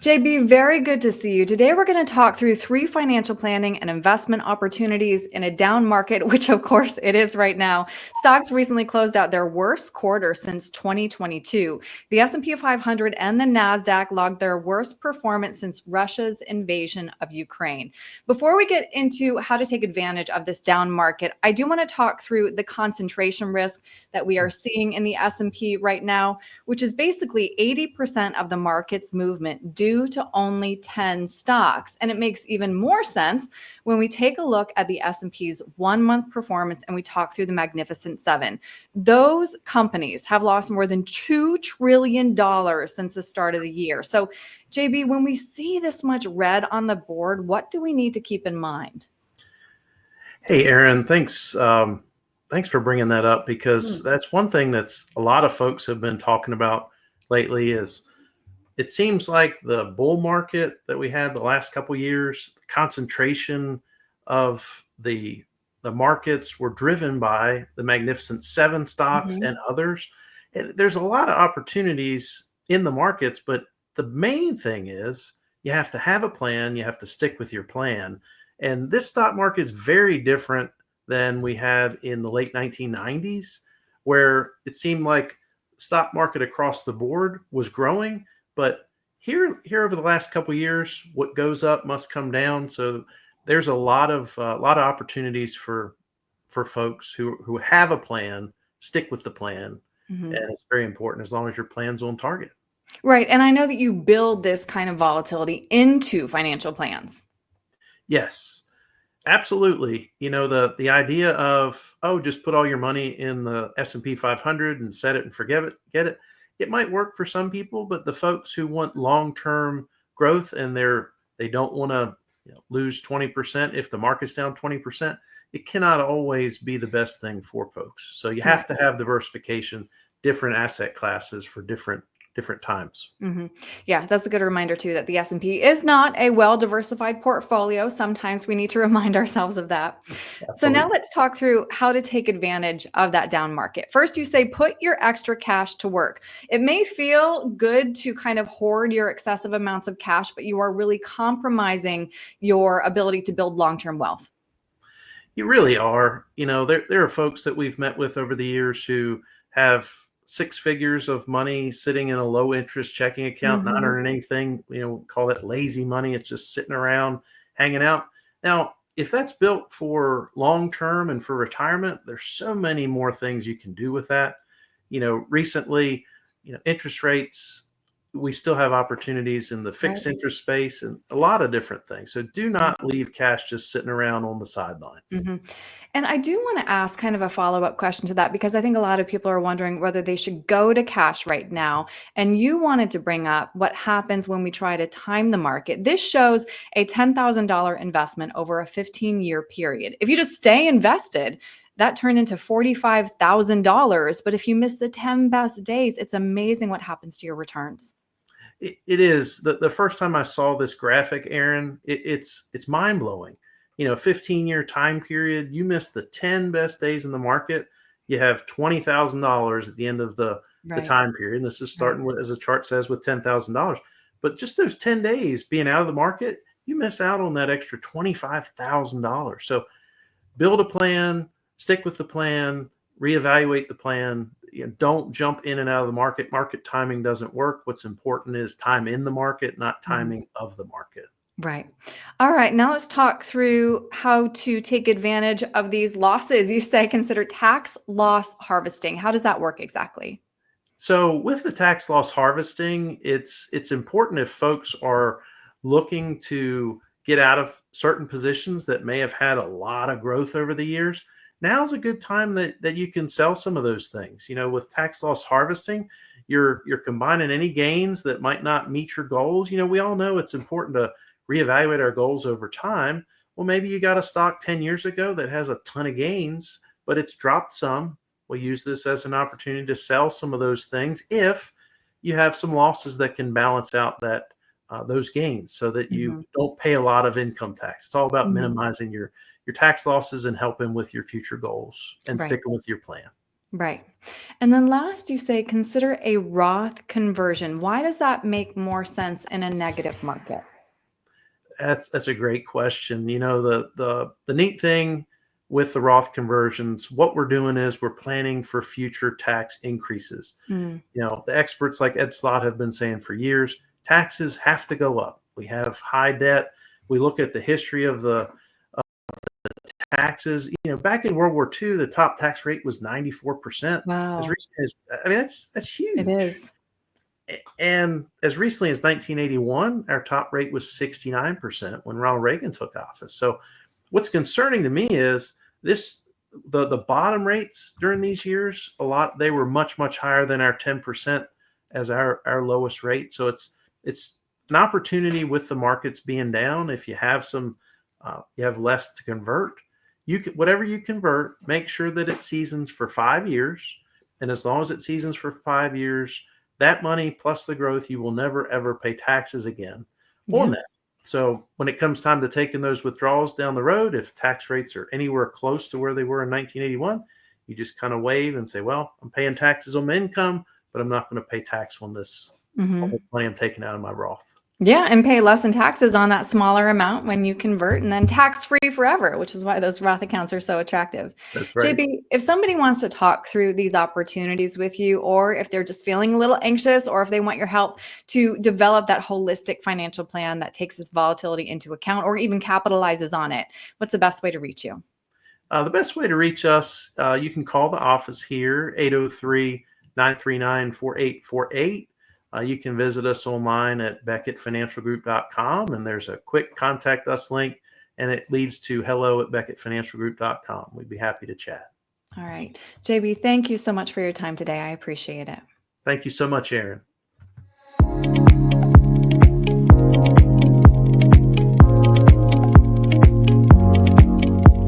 JB, very good to see you. Today, we're going to talk through three financial planning and investment opportunities in a down market, which of course it is right now. Stocks recently closed out their worst quarter since 2022. The S&P 500 and the Nasdaq logged their worst performance since Russia's invasion of Ukraine. Before we get into how to take advantage of this down market, I do want to talk through the concentration risk that we are seeing in the S&P right now, which is basically 80% of the market's movement due to only 10 stocks. And it makes even more sense when we take a look at the S&P's 1-month performance and we talk through the Magnificent Seven. Those companies have lost more than $2 trillion since the start of the year. So, JB, when we see this much red on the board, what do we need to keep in mind? Hey, Erin, thanks. Thanks for bringing that up because that's one thing that's a lot of folks have been talking about lately is it seems like the bull market that we had the last couple years, the concentration of the markets were driven by the Magnificent Seven stocks and others. And there's a lot of opportunities in the markets, but the main thing is you have to have a plan, you have to stick with your plan. And this stock market is very different than we had in the late 1990s, where it seemed like the stock market across the board was growing. But here over the last couple of years, what goes up must come down. So there's a lot of opportunities for folks who have a plan, stick with the plan, and it's very important as long as your plan's on target. Right. And I know that you build this kind of volatility into financial plans. Yes, absolutely. You know, the idea of, oh, just put all your money in the S&P 500 and set it and forget it, get it. It might work for some people, but the folks who want long-term growth and they don't want to lose 20% if the market's down 20%, it cannot always be the best thing for folks. So you have to have diversification, different asset classes for different times. Yeah, that's a good reminder too that the S&P is not a well-diversified portfolio. Sometimes we need to remind ourselves of that. So now Absolutely. let's talk through how to take advantage of that down market. First, you say put your extra cash to work. It may feel good to kind of hoard your excessive amounts of cash, but you are really compromising your ability to build long-term wealth. You really are. You know, there are folks that we've met with over the years who have six figures of money sitting in a low interest checking account, not earning anything, call that lazy money. It's just sitting around hanging out. Now, if that's built for long term and for retirement, there's so many more things you can do with that. Recently, interest rates, we still have opportunities in the fixed interest space and a lot of different things. So do not leave cash just sitting around on the sidelines. And I do want to ask kind of a follow-up question to that because I think a lot of people are wondering whether they should go to cash right now. And you wanted to bring up what happens when we try to time the market. This shows a $10,000 investment over a 15-year period. If you just stay invested, that turned into $45,000. But if you miss the 10 best days, it's amazing what happens to your returns. It is. The first time I saw this graphic, Erin, it's mind blowing. 15-year time period, you miss the 10 best days in the market, you have $20,000 at the end of the time period. And this is starting with, as the chart says, with $10,000. But just those 10 days being out of the market, you miss out on that extra $25,000. So build a plan, stick with the plan, reevaluate the plan. Don't jump in and out of the market. Market timing doesn't work. What's important is time in the market, not timing of the market. Right. All right. Now let's talk through how to take advantage of these losses. You say consider tax loss harvesting. How does that work exactly? So with the tax loss harvesting, it's important if folks are looking to get out of certain positions that may have had a lot of growth over the years. Now's a good time that you can sell some of those things. With tax loss harvesting, you're combining any gains that might not meet your goals. We all know it's important to reevaluate our goals over time. Well, maybe you got a stock 10 years ago that has a ton of gains, but it's dropped some. We'll use this as an opportunity to sell some of those things if you have some losses that can balance out those gains so that you don't pay a lot of income tax. It's all about minimizing your tax losses and helping with your future goals and sticking with your plan. Right. And then last, you say consider a Roth conversion. Why does that make more sense in a negative market? That's a great question. The neat thing with the Roth conversions, what we're doing is we're planning for future tax increases. Mm. The experts like Ed Slott have been saying for years, taxes have to go up. We have high debt. We look at the history of the taxes. Back in World War II, the top tax rate was 94%. As Wow. recently as, I mean, that's It huge. is. And as recently as 1981, our top rate was 69% when Ronald Reagan took office. So what's concerning to me is the bottom rates during these years, they were much, much higher than our 10% as our lowest rate. So it's an opportunity with the markets being down. If you have you have less to convert, whatever you convert, make sure that it seasons for 5 years. And as long as it seasons for 5 years, that money plus the growth, you will never ever pay taxes again on Yeah. that. So when it comes time to taking those withdrawals down the road, if tax rates are anywhere close to where they were in 1981, you just kind of wave and say, well, I'm paying taxes on my income, but I'm not going to pay tax on this Hmm. money I'm taking out of my Roth. Yeah, and pay less in taxes on that smaller amount when you convert, and then tax-free forever, which is why those Roth accounts are so attractive. That's right. JB, if somebody wants to talk through these opportunities with you, or if they're just feeling a little anxious, or if they want your help to develop that holistic financial plan that takes this volatility into account or even capitalizes on it, what's the best way to reach you? The best way to reach us, you can call the office here, 803-939-4848. You can visit us online at beckettfinancialgroup.com, and there's a quick contact us link, and it leads to hello@beckettfinancialgroup.com. We'd be happy to chat. All right. JB, thank you so much for your time today. I appreciate it. Thank you so much, Erin.